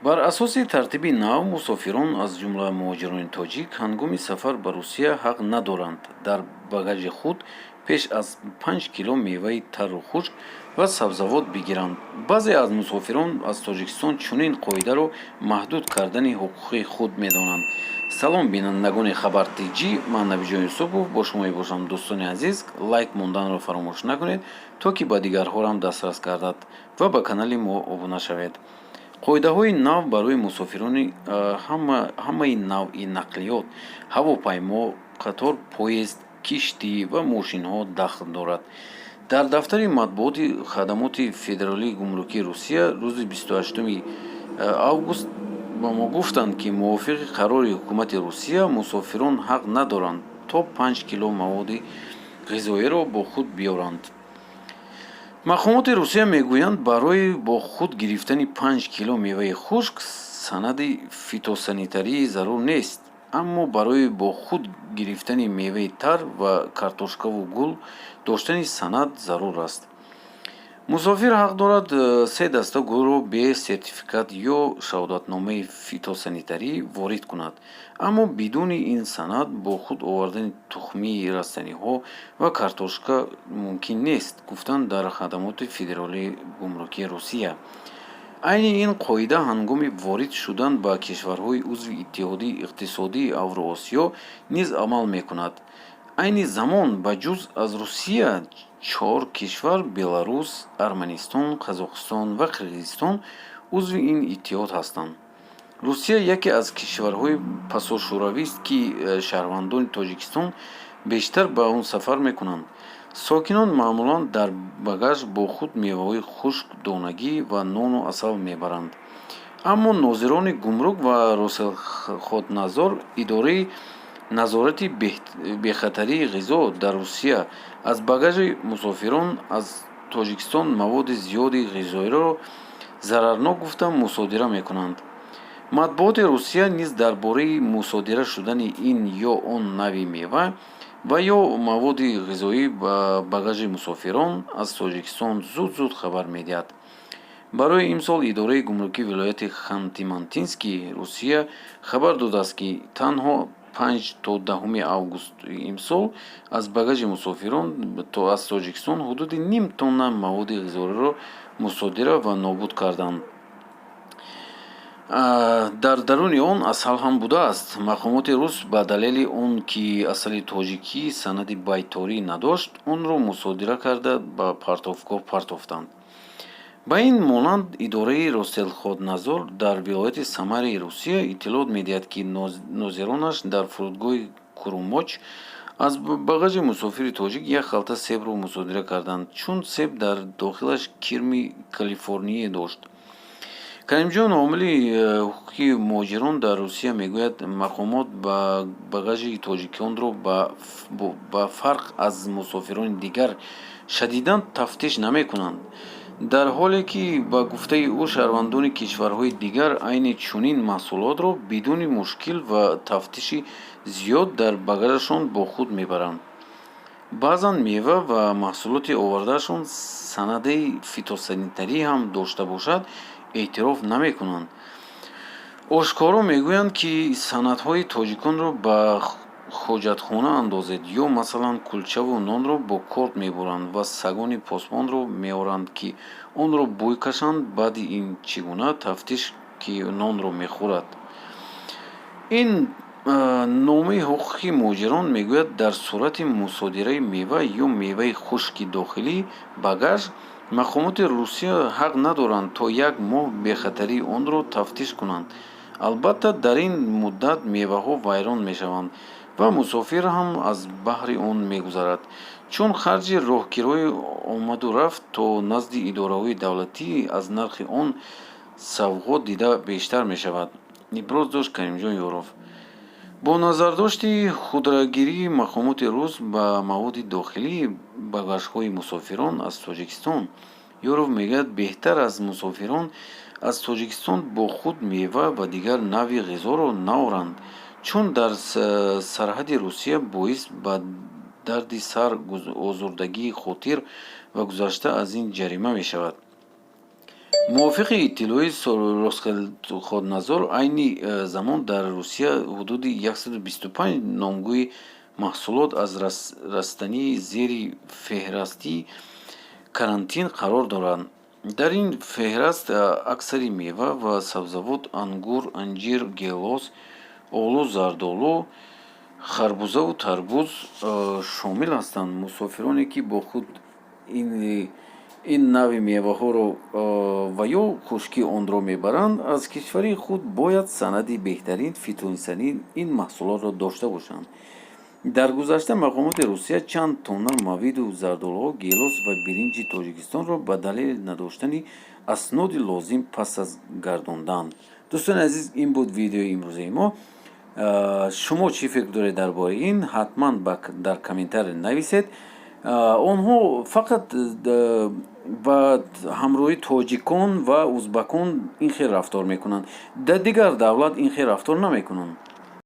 бар асоси тартиби нав мусофирон аз ҷумла муҳоҷирони тоҷик ҳангоми сафар ба Русия ҳақ надоранд дар багажи худ пеш аз 5 кило меваи тару хушк ва сабзавот бигиранд. Баъзе аз мусофирон аз Тоҷикистон чунин қоидаро маҳдуд кардани ҳуқуқи худ медонанд. салом бинандагони Хабар ТГ, ман Набиҷон Юсупов бо шумо мебошам. Дӯстони азиз, лайк монданро фаромӯш накунед, то ки ба дигарҳорам дастрас гардад ва ба канали мо обуна шавед. қоидаҳои нав барои мусофирони ҳамаи навъи нақлиёт, ҳавопаймо, қатор, поезд, киштӣ ва мошинҳо дахл дорад. дар дафтари матбуоти хадамоти федералии гумрукии Русия рӯзи 28 август ба мо гуфтанд, ки мувофиқи қарори ҳукумати Русия мусофирон ҳақ надоранд то 5 кило маводи ғизоиро бо худ биёранд. мақомоти Русия мегӯянд, барои бо худ гирифтани 5 кило меваи хушк санади фитосанитарии зарур нест, аммо барои бо худ гирифтани меваи тар ва картошкаву гул доштани санад зарур аст. мусофир ҳақ дорад 3 даста гулро бе сертификат ё шаҳодатномаи фитосанитарӣ ворид кунад, аммо бидуни ин санад бо худ овардани тухмии растаниҳо ва картошка мумкин нест, гуфтанд дар хадамоти федералии гумрукии Русия. айни ин қоида ҳангоми ворид шудан ба кишварҳои узви иттиҳодии иқтисодии Авроосиё низ амал мекунад. айни замон ба ҷуз аз Русия 4 кишвар — Беларус, Арманистон, Қазоқистон ва Қирғизистон — узви ин иттиҳод ҳастанд. Русия яке аз кишварҳои пасошӯравист, ки шаҳрвандони Тоҷикистон бештар ба он сафар мекунанд. сокинон маъмулан дар багаж бо худ меваҳои хушк, донагӣ ва нону асал мебаранд. аммо нозирони гумрук ва Росходназор идораи назорати бехатарии ғизо дар Русия аз багажи мусофирон аз Тоҷикистон маводи зиёди ғизоиро зарарнок гуфта мусодира мекунанд. матбуоти Русия низ дар бораи мусодира шудани ин ё он нави мева ва ё маводи ғизоӣ ба багажи мусофирон аз Тоҷикистон зуд хабар медиҳад. барои имсол идораи гумрукии вилояти Ханти-Мансийский, Русия хабар додааст, ки танҳо 5 то 10 август имсол аз багажи мусофирон то аз Тоҷикистон ҳудуди ним тонна маводи ғизоиро мусодира ва нобуд карданд. дар даруни он асал ҳам будааст. мақомоти рус ба далели он, ки асали тоҷикӣ санади байторӣ надошт, онро мусодира карда ба партовгоҳ партофтанд. ба ин монанд идораи Ростелходназор дар вилояти Самараи Русия иттилоъ медиҳад, ки нозиронаш дар фурудгоҳи Курумоч аз багажи мусофири тоҷик як халта себро мусодира карданд, чун себ дар дохилаш кирми Калифорние дошт. Каримҷон, омили ҳуқуқи муҳоҷирон дар Русия, мегӯяд, мақомот ба багажи тоҷиконро ба фарқ аз мусофирони дигар шадидан тафтиш намекунанд, дар ҳоле ки ба гуфтаи ӯ шаҳрвандони кишварҳои дигар айни чунин маҳсулотро бидуни мушкил ва тафтиши зиёд дар багажашон бо худ мебаранд. баъзан мева ва маҳсулоти овардаашон санадаи фитосанитарӣ ҳам дошта бошад, эътироф намекунанд. ошкоро мегӯянд, ки санадҳои тоҷиконро ба хоҷатхона андозед, ё масалан кулчаву нонро бо корт мебуранд ва сагони посмонро меоранд, ки онро бӯй кашанд. баъди ин чӣ гуна тафтиш, ки нонро мехӯрад. ин номаи ҳуқуқи муҳоҷирон мегӯяд, дар сурати мусодираи мева ё меваи хушки дохилӣ багаж, мақомоти Русия ҳақ надоранд то 1 моҳ бехатарии онро тафтиш кунанд. албатта дар ин муддат меваҳо вайрон мешаванд ва мусофир ҳам аз баҳри он мегузарад, чун харҷи роҳгирои омаду рафт то назди идораҳои давлатӣ аз нархи он савғот дида бештар мешавад. иброз дошт Каримҷон Ёров. бо назардошти худрагирии мақомоти рус ба маводи дохилии багажҳои мусофирон аз Тоҷикистон, Ёров мегӯяд, беҳтар аз мусофирон аз Тоҷикистон бо худ мева ва дигар нави ғизоро наоранд, чун дар сарҳади Русия боис ба дарди сар, озурдагии хотир ва гузашта аз ин ҷарима мешавад. мувофиқи иттилои Росходнадзор айни замон дар Русия ҳудуди 125 номгӯи маҳсулот аз растании зери феҳрасти карантин қарор доранд. Дар ин феҳраст аксари мева ва сабзавот, ангур, анҷир, гелос, олу, зардолу, харбузаву тарбуз шомил ҳастанд. Мусофироне ки бо худ ин навъи меваҳоро ва ё хушки онро мебаранд, аз кишвари худ бояд санади беҳтарин фитоинсании ин маҳсулотро дошта бошанд. дар гузашта мақомоти Русия чанд тонна мавиду зардолуҳо, гелос ва биринҷи Тоҷикистонро ба далели надоштани асноди лозим пас аз гардонданд. дӯстони азиз, ин буд видеои имрӯзаи мо. шумо чӣ фикр доред дар бораи ин? ҳатман дар комментария нависед. онҳо фақат ба ҳамроҳи тоҷикон ва узбакон ин хел рафтор мекунанд, дар дигар давлат ин хел рафтор намекунанд.